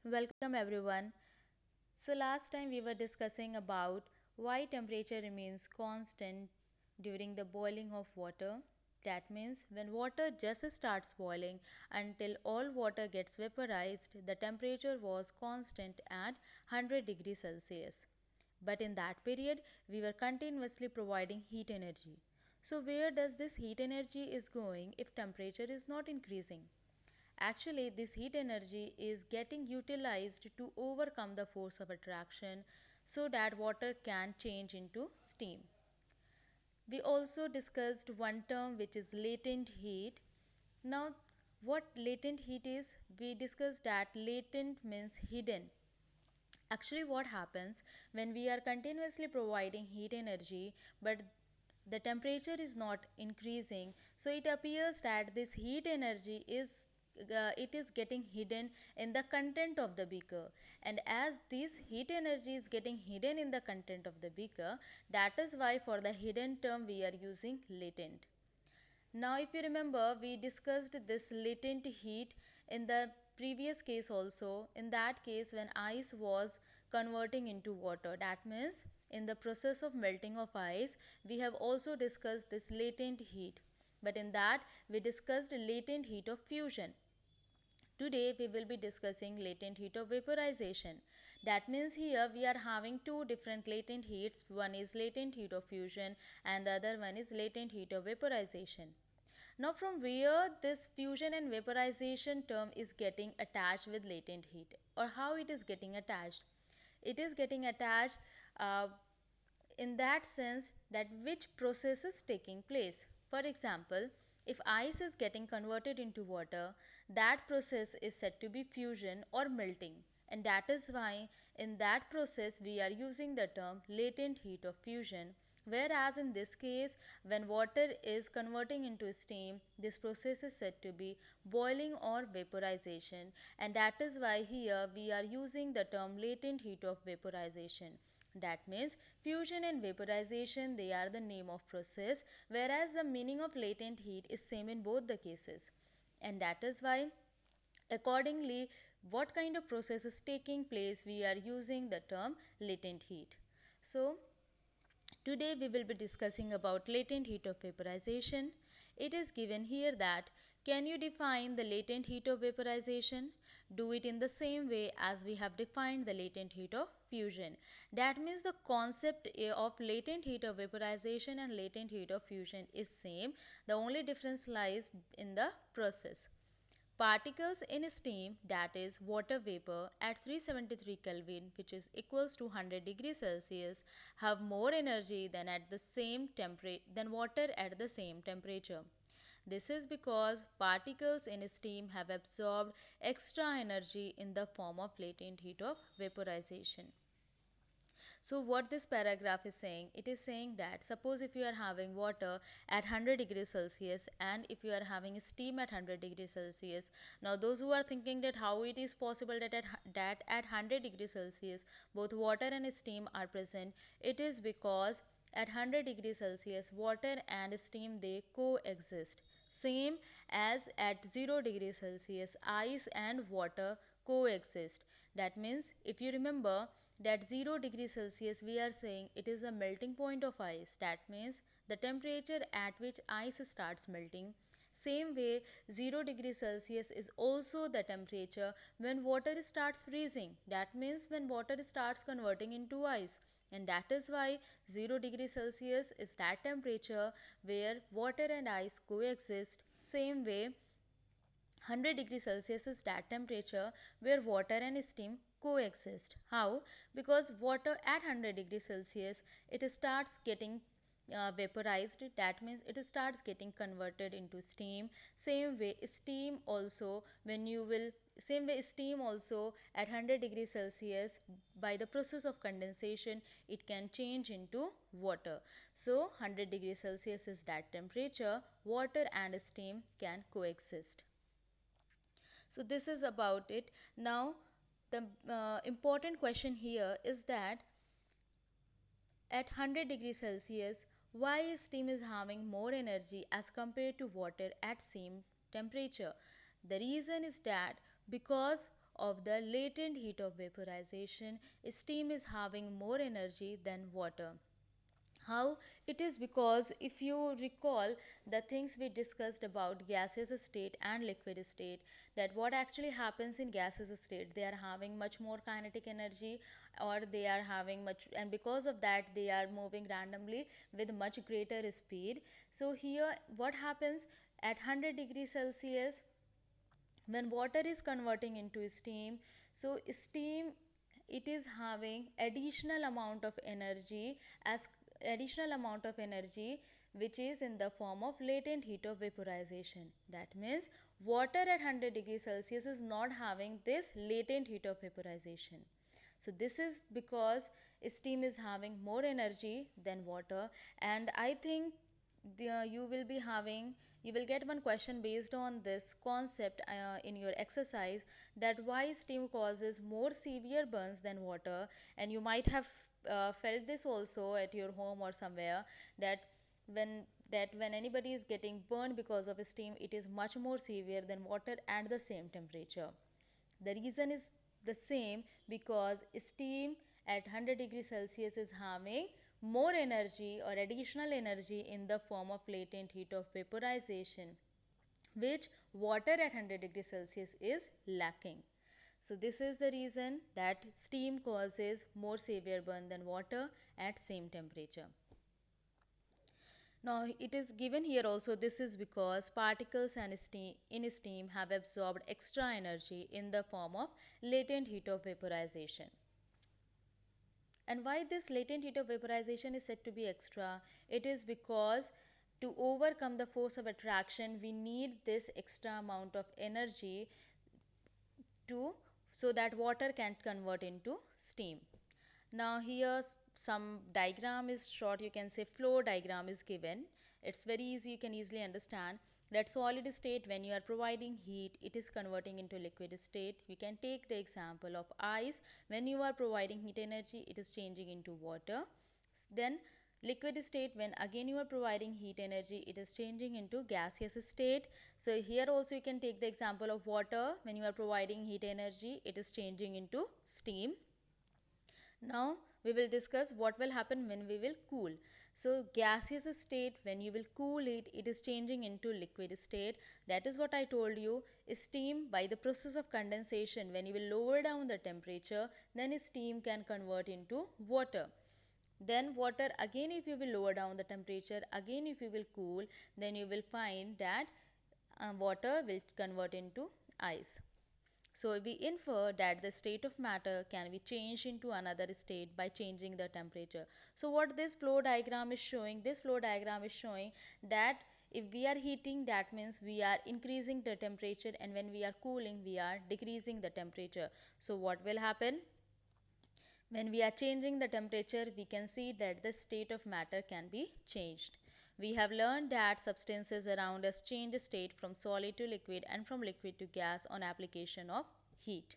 Welcome everyone. So last time we were discussing about why temperature remains constant during the boiling of water. That means when water just starts boiling until all water gets vaporized, the temperature was constant at 100 degrees Celsius. But in that period, we were continuously providing heat energy. So where does this heat energy is going if temperature is not increasing? Actually, this heat energy is getting utilized to overcome the force of attraction so that water can change into steam. We also discussed one term which is latent heat. Now, what latent heat is? We discussed that latent means hidden. Actually, what happens when we are continuously providing heat energy but the temperature is not increasing, so it appears that this heat energy is it is getting hidden in the content of the beaker, and as this heat energy is getting hidden in the content of the beaker, that is why for the hidden term we are using latent. Now if you remember, we discussed this latent heat in the previous case also. In that case, when ice was converting into water, that means in the process of melting of ice, we have also discussed this latent heat. But in that, we discussed latent heat of fusion. Today we will be discussing latent heat of vaporization. That means here we are having two different latent heats. One is latent heat of fusion and the other one is latent heat of vaporization. Now from where this fusion and vaporization term is getting attached with latent heat, or how it is getting attached? It is getting attached uh, in that sense that which process is taking place. For example, if ice is getting converted into water, that process is said to be fusion or melting, and that is why in that process we are using the term latent heat of fusion. Whereas in this case, when water is converting into steam, this process is said to be boiling or vaporization, and that is why here we are using the term latent heat of vaporization. That means fusion and vaporization, they are the name of process, whereas the meaning of latent heat is same in both the cases. And that is why accordingly what kind of process is taking place, we are using the term latent heat. So today we will be discussing about latent heat of vaporization. It is given here that can you define the latent heat of vaporization? Do it in the same way as we have defined the latent heat of fusion. That means the concept of latent heat of vaporization and latent heat of fusion is same. The only difference lies in the process. Particles in steam, that is water vapor, at 373 Kelvin, which is equals to 100 degrees Celsius, have more energy than water at the same temperature. This is because particles in steam have absorbed extra energy in the form of latent heat of vaporization. So what this paragraph is saying, it is saying that suppose if you are having water at 100 degrees Celsius and if you are having steam at 100 degrees Celsius, now those who are thinking that how it is possible that at 100 degrees Celsius both water and steam are present, it is because at 100 degrees Celsius water and steam they coexist. Same as at 0 degrees Celsius ice and water coexist. That means if you remember that 0 degrees Celsius we are saying it is a melting point of ice. That means the temperature at which ice starts melting. Same way 0 degrees Celsius is also the temperature when water starts freezing. That means when water starts converting into ice. And that is why 0 degrees Celsius is that temperature where water and ice coexist. Same way 100 degrees Celsius is that temperature where water and steam coexist. How? Because water at 100 degrees Celsius it starts getting vaporized. That means it starts getting converted into steam. Same way steam also when you will same way steam also at 100 degrees Celsius by the process of condensation it can change into water. So 100 degrees Celsius is that temperature water and steam can coexist. So this is about it. Now the important question here is that at 100 degrees Celsius why steam is having more energy as compared to water at same temperature. The reason is that because of the latent heat of vaporization, steam is having more energy than water. How? It is because if you recall the things we discussed about gaseous state and liquid state, that what actually happens in gaseous state, they are having much more kinetic energy, or they are having much, and because of that they are moving randomly with much greater speed. So here what happens at 100 degrees Celsius when water is converting into steam, so steam, it is having additional amount of energy, as additional amount of energy which is in the form of latent heat of vaporization. That means water at 100 degrees Celsius is not having this latent heat of vaporization. So this is because steam is having more energy than water. And I think you will be having, you will get one question based on this concept in your exercise, that why steam causes more severe burns than water. And you might have felt this also at your home or somewhere, that when when anybody is getting burned because of steam, it is much more severe than water at the same temperature. The reason is the same, because steam at 100 degrees Celsius is having more energy or additional energy in the form of latent heat of vaporization, which water at 100 degrees Celsius is lacking. So this is the reason that steam causes more severe burn than water at same temperature. Now it is given here also, this is because particles and steam in steam have absorbed extra energy in the form of latent heat of vaporization. And why this latent heat of vaporization is said to be extra? It is because to overcome the force of attraction, we need this extra amount of energy to, so that water can convert into steam. Now here some diagram is short, you can say flow diagram is given. It's very easy, you can easily understand that solid state, when you are providing heat, it is converting into liquid state. We can take the example of ice. When you are providing heat energy, it is changing into water. Then liquid state, when again you are providing heat energy, it is changing into gaseous state. So here also you can take the example of water. When you are providing heat energy, it is changing into steam. Now we will discuss what will happen when we will cool. So gaseous state, when you will cool it, it is changing into liquid state. That is what I told you. Steam, by the process of condensation, when you will lower down the temperature, then steam can convert into water. Then water, again if you will lower down the temperature, again if you will cool, then you will find that water will convert into ice. So we infer that the state of matter can be changed into another state by changing the temperature. So what this flow diagram is showing? This flow diagram is showing that if we are heating, that means we are increasing the temperature, and when we are cooling, we are decreasing the temperature. So what will happen? When we are changing the temperature, we can see that the state of matter can be changed. We have learned that substances around us change state from solid to liquid and from liquid to gas on application of heat.